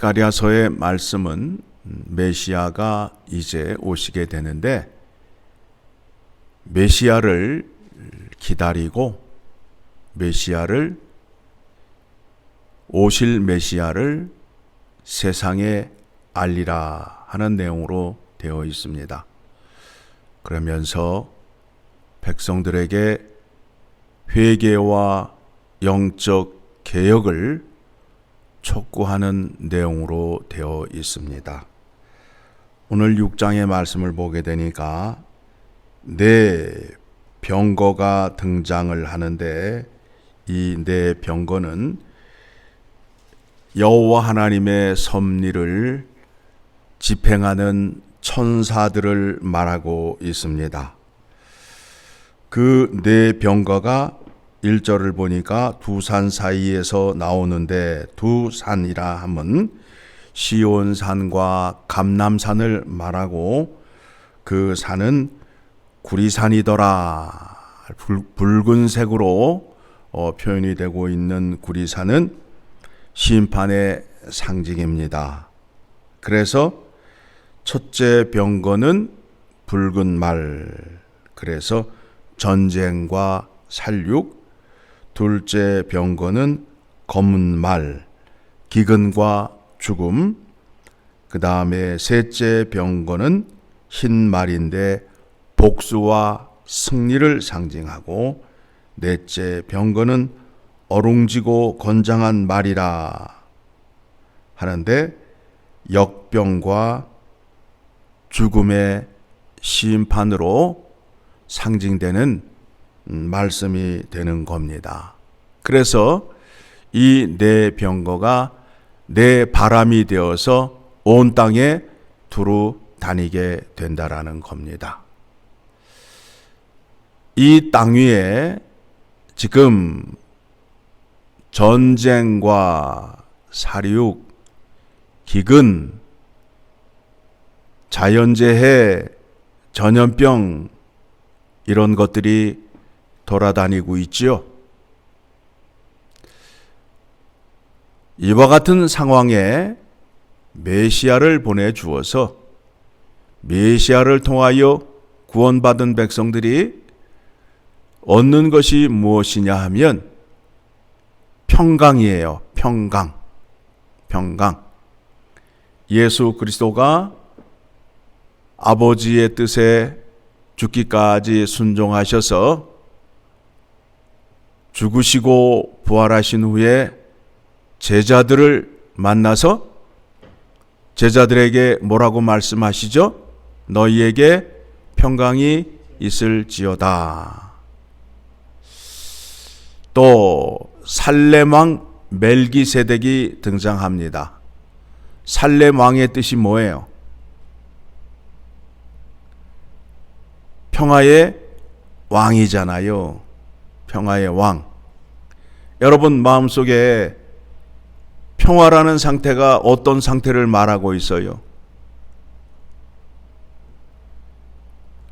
스가랴서의 말씀은 메시아가 이제 오시게 되는데 메시아를 기다리고 오실 메시아를 세상에 알리라 하는 내용으로 되어 있습니다. 그러면서 백성들에게 회개와 영적 개혁을 촉구하는 내용으로 되어 있습니다. 오늘 6장의 말씀을 보게 되니까 네 병거가 등장을 하는데 이 네 병거는 여호와 하나님의 섭리를 집행하는 천사들을 말하고 있습니다. 그 네 병거가 1절을 보니까 두 산 사이에서 나오는데 두 산이라 함은 시온산과 감람산을 말하고 그 산은 구리산이더라. 붉은색으로 표현이 되고 있는 구리산은 심판의 상징입니다. 그래서 첫째 병거는 붉은 말, 그래서 전쟁과 살육. 둘째 병거는 검은 말, 기근과 죽음. 그 다음에 셋째 병거는 흰 말인데 복수와 승리를 상징하고, 넷째 병거는 어룽지고 건장한 말이라 하는데 역병과 죽음의 심판으로 상징되는 말씀이 되는 겁니다. 그래서 이 네 병거가 네 바람이 되어서 온 땅에 두루 다니게 된다라는 겁니다. 이 땅 위에 지금 전쟁과 살육, 기근, 자연재해, 전염병 이런 것들이 돌아다니고 있지요. 이와 같은 상황에 메시아를 보내주어서 메시아를 통하여 구원받은 백성들이 얻는 것이 무엇이냐 하면 평강이에요. 평강. 예수 그리스도가 아버지의 뜻에 죽기까지 순종하셔서 죽으시고 부활하신 후에 제자들을 만나서 제자들에게 뭐라고 말씀하시죠? 너희에게 평강이 있을지어다. 또 살렘 왕 멜기세덱이 등장합니다. 살렘 왕의 뜻이 뭐예요? 평화의 왕이잖아요. 평화의 왕. 여러분 마음속에 평화라는 상태가 어떤 상태를 말하고 있어요?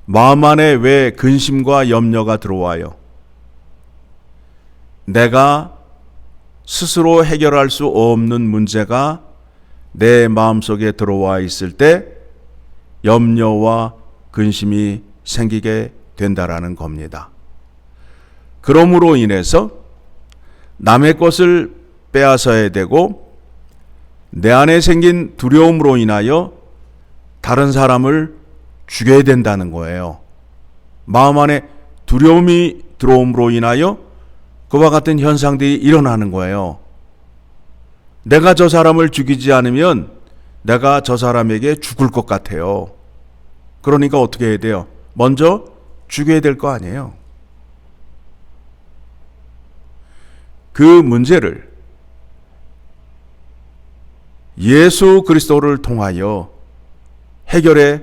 마음 안에 왜 근심과 염려가 들어와요? 내가 스스로 해결할 수 없는 문제가 내 마음속에 들어와 있을 때 염려와 근심이 생기게 된다라는 겁니다. 그러므로 인해서 남의 것을 빼앗아야 되고 내 안에 생긴 두려움으로 인하여 다른 사람을 죽여야 된다는 거예요. 마음 안에 두려움이 들어옴으로 인하여 그와 같은 현상들이 일어나는 거예요. 내가 저 사람을 죽이지 않으면 내가 저 사람에게 죽을 것 같아요. 그러니까 어떻게 해야 돼요? 먼저 죽여야 될 거 아니에요. 그 문제를 예수 그리스도를 통하여 해결해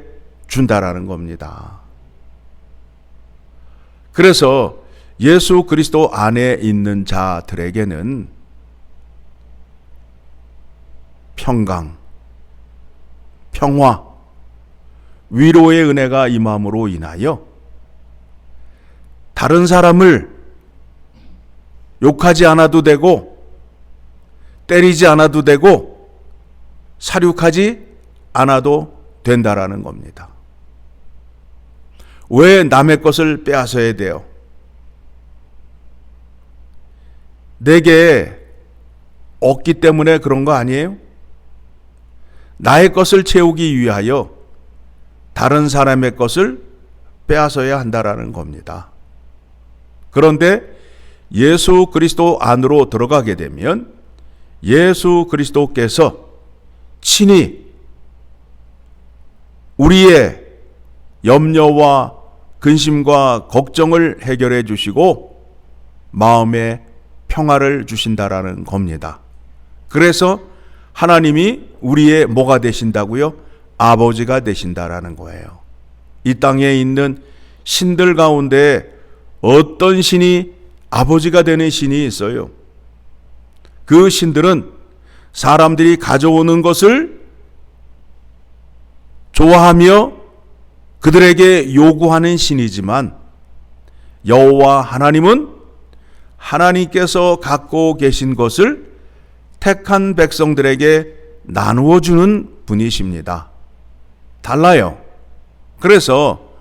준다라는 겁니다. 그래서 예수 그리스도 안에 있는 자들에게는 평강, 평화, 위로의 은혜가 임함으로 인하여 다른 사람을 욕하지 않아도 되고 때리지 않아도 되고 사륙하지 않아도 된다라는 겁니다. 왜 남의 것을 빼앗아야 돼요? 내게 없기 때문에 그런 거 아니에요? 나의 것을 채우기 위하여 다른 사람의 것을 빼앗아야 한다라는 겁니다. 그런데 예수 그리스도 안으로 들어가게 되면 예수 그리스도께서 친히 우리의 염려와 근심과 걱정을 해결해 주시고 마음의 평화를 주신다라는 겁니다. 그래서 하나님이 우리의 뭐가 되신다고요? 아버지가 되신다라는 거예요. 이 땅에 있는 신들 가운데 어떤 신이 아버지가 되는 신이 있어요? 그 신들은 사람들이 가져오는 것을 좋아하며 그들에게 요구하는 신이지만 여호와 하나님은 하나님께서 갖고 계신 것을 택한 백성들에게 나누어 주는 분이십니다. 달라요. 그래서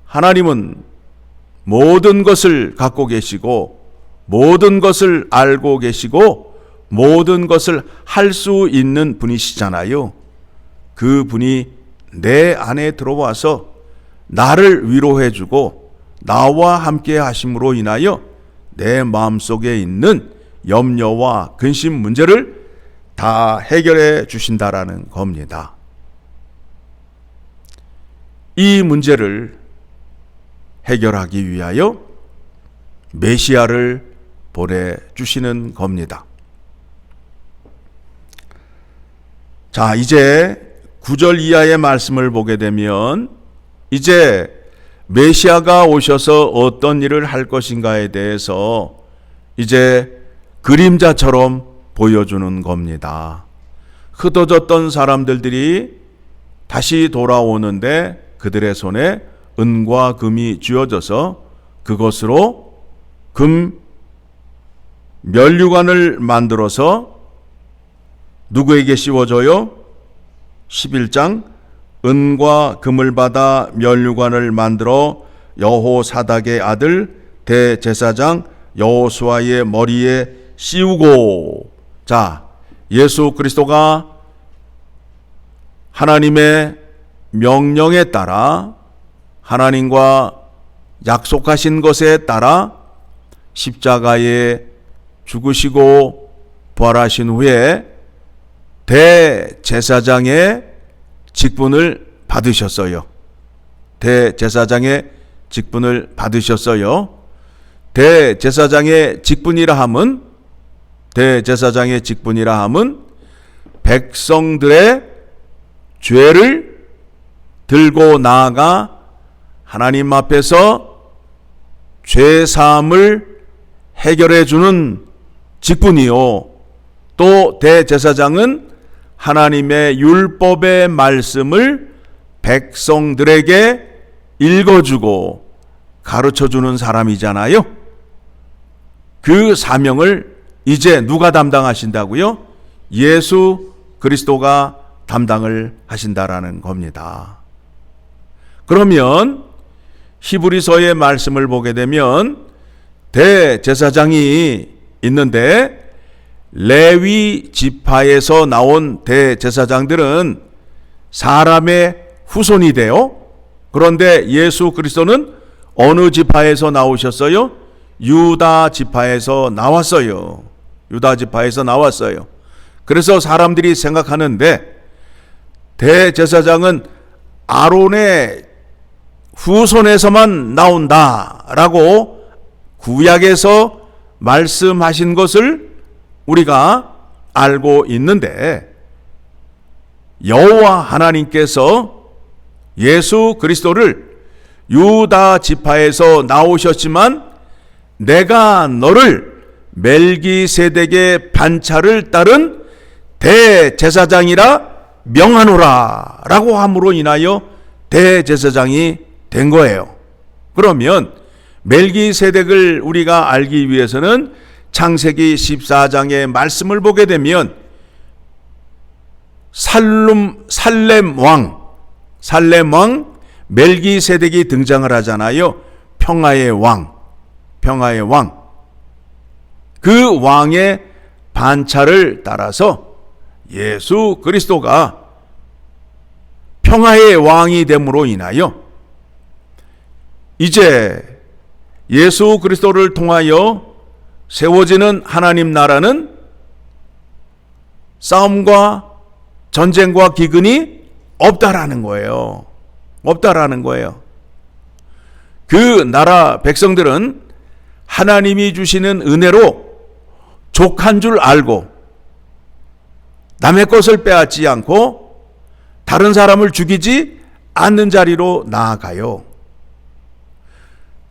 하나님은 모든 것을 갖고 계시고 모든 것을 알고 계시고 모든 것을 할 수 있는 분이시잖아요. 그 분이 내 안에 들어와서 나를 위로해 주고 나와 함께 하심으로 인하여 내 마음속에 있는 염려와 근심 문제를 다 해결해 주신다라는 겁니다. 이 문제를 해결하기 위하여 메시아를 보내주시는 겁니다. 자, 이제 9절 이하의 말씀을 보게 되면 이제 메시아가 오셔서 어떤 일을 할 것인가에 대해서 이제 그림자처럼 보여주는 겁니다. 흩어졌던 사람들이 다시 돌아오는데 그들의 손에 은과 금이 쥐어져서 그것으로 금 면류관을 만들어서 누구에게 씌워줘요? 11장 은과 금을 받아 면류관을 만들어 여호사닥의 아들 대제사장 여호수아의 머리에 씌우고, 자, 예수 그리스도가 하나님의 명령에 따라 하나님과 약속하신 것에 따라 십자가에 죽으시고 부활하신 후에 대제사장의 직분을 받으셨어요. 대제사장의 직분을 받으셨어요. 대제사장의 직분이라 함은 백성들의 죄를 들고 나아가 하나님 앞에서 죄 사함을 해결해 주는 직분이요. 또 대제사장은 하나님의 율법의 말씀을 백성들에게 읽어주고 가르쳐주는 사람이잖아요. 그 사명을 이제 누가 담당하신다고요? 예수 그리스도가 담당을 하신다라는 겁니다. 그러면 히브리서의 말씀을 보게 되면 대제사장이 있는데 레위 지파에서 나온 대제사장들은 사람의 후손이 돼요. 그런데 예수 그리스도는 어느 지파에서 나오셨어요? 유다 지파에서 나왔어요. 유다 지파에서 나왔어요. 그래서 사람들이 생각하는데 대제사장은 아론의 후손에서만 나온다라고 구약에서 말씀하신 것을 우리가 알고 있는데 여호와 하나님께서 예수 그리스도를 유다 지파에서 나오셨지만 내가 너를 멜기세덱의 반차를 따른 대제사장이라 명하노라 라고 함으로 인하여 대제사장이 된 거예요. 그러면 멜기세덱을 우리가 알기 위해서는 창세기 14장의 말씀을 보게 되면 살렘 왕 멜기세덱이 등장을 하잖아요. 평화의 왕. 그 왕의 반차를 따라서 예수 그리스도가 평화의 왕이 됨으로 인하여 이제 예수 그리스도를 통하여 세워지는 하나님 나라는 싸움과 전쟁과 기근이 없다라는 거예요. 그 나라 백성들은 하나님이 주시는 은혜로 족한 줄 알고 남의 것을 빼앗지 않고 다른 사람을 죽이지 않는 자리로 나아가요.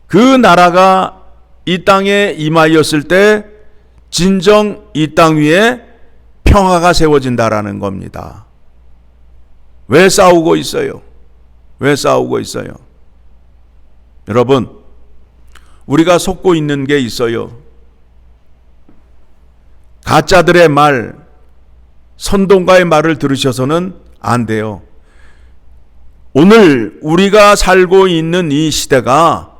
그 나라가 이 땅에 임하였을 때 진정 이 땅 위에 평화가 세워진다라는 겁니다. 왜 싸우고 있어요? 여러분, 우리가 속고 있는 게 있어요. 가짜들의 말, 선동가의 말을 들으셔서는 안 돼요. 오늘 우리가 살고 있는 이 시대가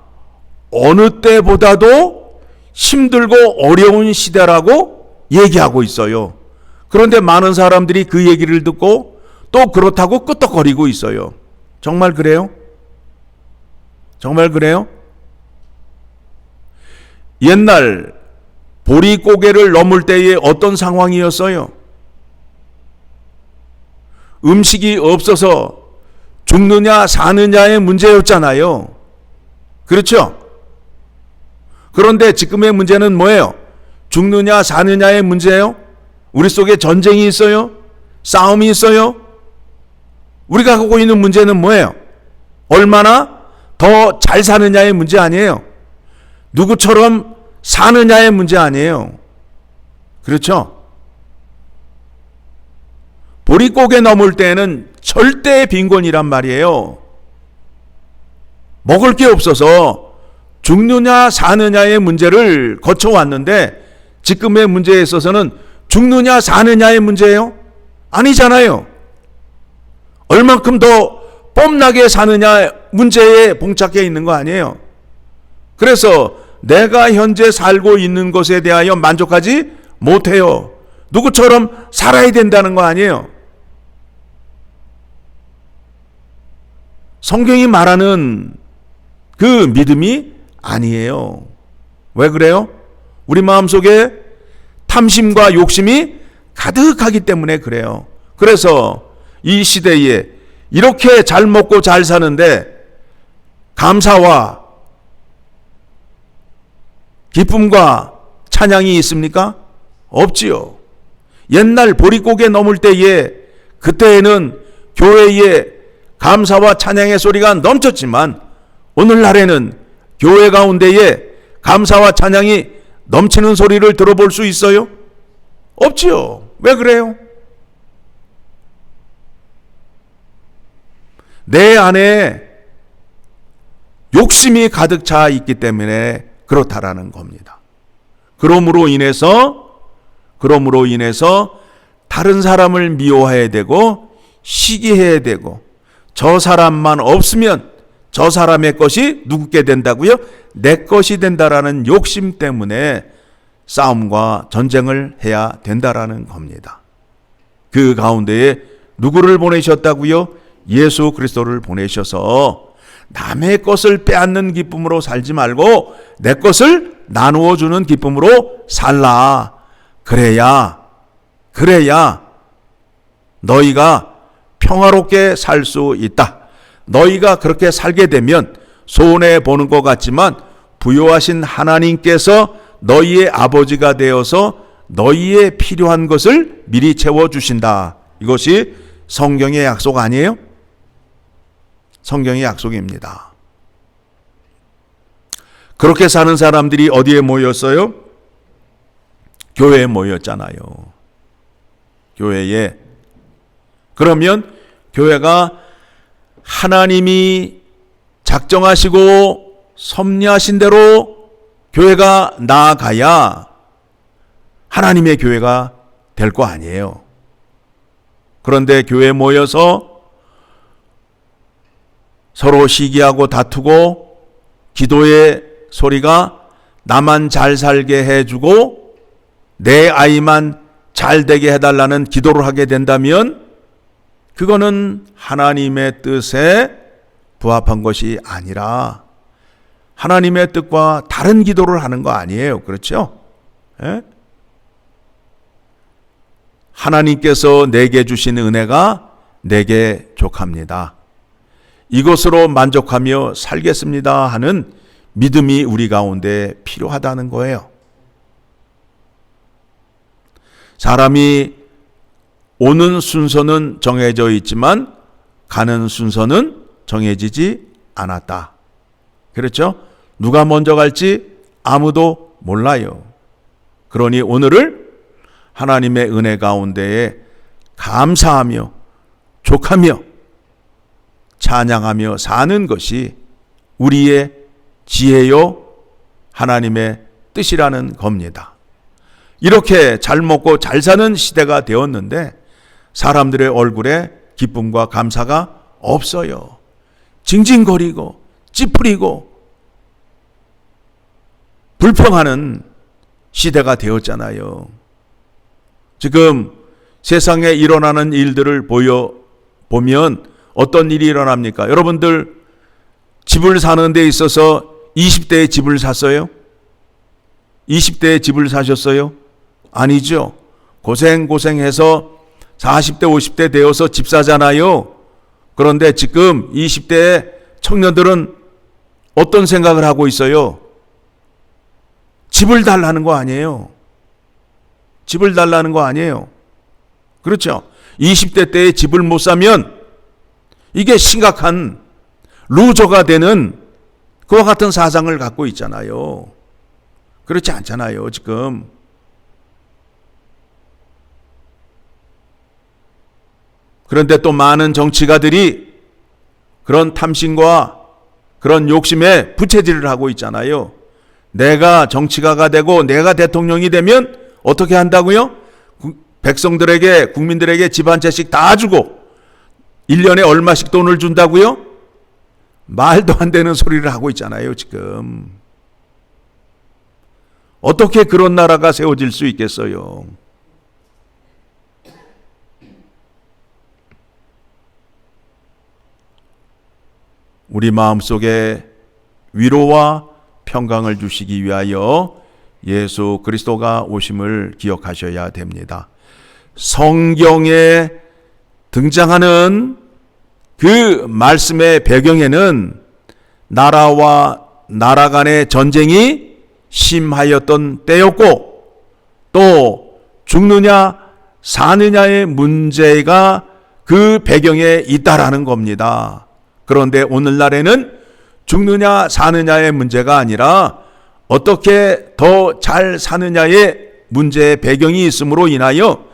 어느 때보다도 힘들고 어려운 시대라고 얘기하고 있어요. 그런데 많은 사람들이 그 얘기를 듣고 또 그렇다고 끄떡거리고 있어요. 정말 그래요? 옛날 보릿고개를 넘을 때에 어떤 상황이었어요? 음식이 없어서 죽느냐 사느냐의 문제였잖아요. 그렇죠? 그런데 지금의 문제는 뭐예요? 죽느냐 사느냐의 문제예요? 우리 속에 전쟁이 있어요? 싸움이 있어요? 우리가 갖고 있는 문제는 뭐예요? 얼마나 더 잘 사느냐의 문제 아니에요. 누구처럼 사느냐의 문제 아니에요. 그렇죠? 보릿고개 넘을 때에는 절대 빈곤이란 말이에요. 먹을 게 없어서 죽느냐 사느냐의 문제를 거쳐왔는데 지금의 문제에 있어서는 죽느냐 사느냐의 문제예요? 아니잖아요. 얼만큼 더 뽐나게 사느냐 문제에 봉착해 있는 거 아니에요. 그래서 내가 현재 살고 있는 것에 대하여 만족하지 못해요. 누구처럼 살아야 된다는 거 아니에요. 성경이 말하는 그 믿음이 아니에요. 왜 그래요? 우리 마음속에 탐심과 욕심이 가득하기 때문에 그래요. 그래서 이 시대에 이렇게 잘 먹고 잘 사는데 감사와 기쁨과 찬양이 있습니까? 없지요. 옛날 보릿고개 넘을 때에 그때에는 교회에 감사와 찬양의 소리가 넘쳤지만 오늘날에는 교회 가운데에 감사와 찬양이 넘치는 소리를 들어볼 수 있어요? 없지요. 왜 그래요? 내 안에 욕심이 가득 차 있기 때문에 그렇다라는 겁니다. 그러므로 인해서 다른 사람을 미워해야 되고 시기해야 되고 저 사람만 없으면 저 사람의 것이 누구께 된다고요? 내 것이 된다라는 욕심 때문에 싸움과 전쟁을 해야 된다라는 겁니다. 그 가운데에 누구를 보내셨다고요? 예수 그리스도를 보내셔서 남의 것을 빼앗는 기쁨으로 살지 말고 내 것을 나누어 주는 기쁨으로 살라. 그래야 너희가 평화롭게 살 수 있다. 너희가 그렇게 살게 되면 손해 보는 것 같지만 부요하신 하나님께서 너희의 아버지가 되어서 너희의 필요한 것을 미리 채워주신다. 이것이 성경의 약속 아니에요? 성경의 약속입니다. 그렇게 사는 사람들이 어디에 모였어요? 교회에 모였잖아요. 교회에. 그러면 교회가 하나님이 작정하시고 섭리하신 대로 교회가 나아가야 하나님의 교회가 될 거 아니에요. 그런데 교회에 모여서 서로 시기하고 다투고 기도의 소리가 나만 잘 살게 해주고 내 아이만 잘 되게 해달라는 기도를 하게 된다면 그거는 하나님의 뜻에 부합한 것이 아니라 하나님의 뜻과 다른 기도를 하는 거 아니에요. 그렇죠? 예? 하나님께서 내게 주신 은혜가 내게 족합니다. 이것으로 만족하며 살겠습니다 하는 믿음이 우리 가운데 필요하다는 거예요. 사람이 오는 순서는 정해져 있지만 가는 순서는 정해지지 않았다. 그렇죠? 누가 먼저 갈지 아무도 몰라요. 그러니 오늘을 하나님의 은혜 가운데에 감사하며 족하며 찬양하며 사는 것이 우리의 지혜요 하나님의 뜻이라는 겁니다. 이렇게 잘 먹고 잘 사는 시대가 되었는데 사람들의 얼굴에 기쁨과 감사가 없어요. 징징거리고 찌푸리고 불평하는 시대가 되었잖아요. 지금 세상에 일어나는 일들을 보면 어떤 일이 일어납니까? 여러분들 집을 사는 데 있어서 20대에 집을 샀어요? 20대에 집을 사셨어요? 아니죠. 고생해서 40대 50대 되어서 집 사잖아요. 그런데 지금 20대 청년들은 어떤 생각을 하고 있어요? 집을 달라는 거 아니에요. 집을 달라는 거 아니에요. 그렇죠? 20대 때에 집을 못 사면 이게 심각한 루저가 되는 그와 같은 사상을 갖고 있잖아요. 그렇지 않잖아요, 지금. 그런데 또 많은 정치가들이 그런 탐심과 그런 욕심에 부채질을 하고 있잖아요. 내가 정치가가 되고 내가 대통령이 되면 어떻게 한다고요? 백성들에게, 국민들에게 집 한 채씩 다 주고 1년에 얼마씩 돈을 준다고요? 말도 안 되는 소리를 하고 있잖아요, 지금. 어떻게 그런 나라가 세워질 수 있겠어요? 우리 마음속에 위로와 평강을 주시기 위하여 예수 그리스도가 오심을 기억하셔야 됩니다. 성경에 등장하는 그 말씀의 배경에는 나라와 나라 간의 전쟁이 심하였던 때였고 또 죽느냐 사느냐의 문제가 그 배경에 있다라는 겁니다. 그런데 오늘날에는 죽느냐 사느냐의 문제가 아니라 어떻게 더 잘 사느냐의 문제의 배경이 있음으로 인하여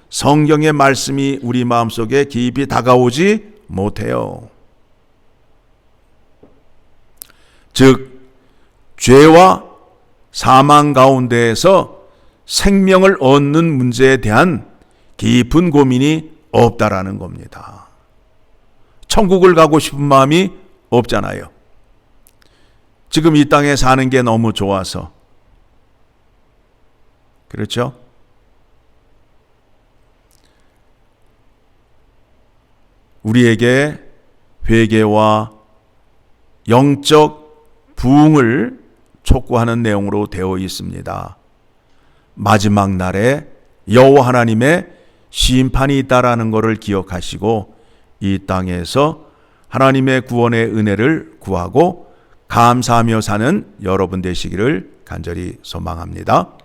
성경의 말씀이 우리 마음속에 깊이 다가오지 못해요. 즉 죄와 사망 가운데에서 생명을 얻는 문제에 대한 깊은 고민이 없다라는 겁니다. 천국을 가고 싶은 마음이 없잖아요. 지금 이 땅에 사는 게 너무 좋아서. 그렇죠? 우리에게 회개와 영적 부흥을 촉구하는 내용으로 되어 있습니다. 마지막 날에 여호와 하나님의 심판이 있다라는 것을 기억하시고 이 땅에서 하나님의 구원의 은혜를 구하고 감사하며 사는 여러분 되시기를 간절히 소망합니다.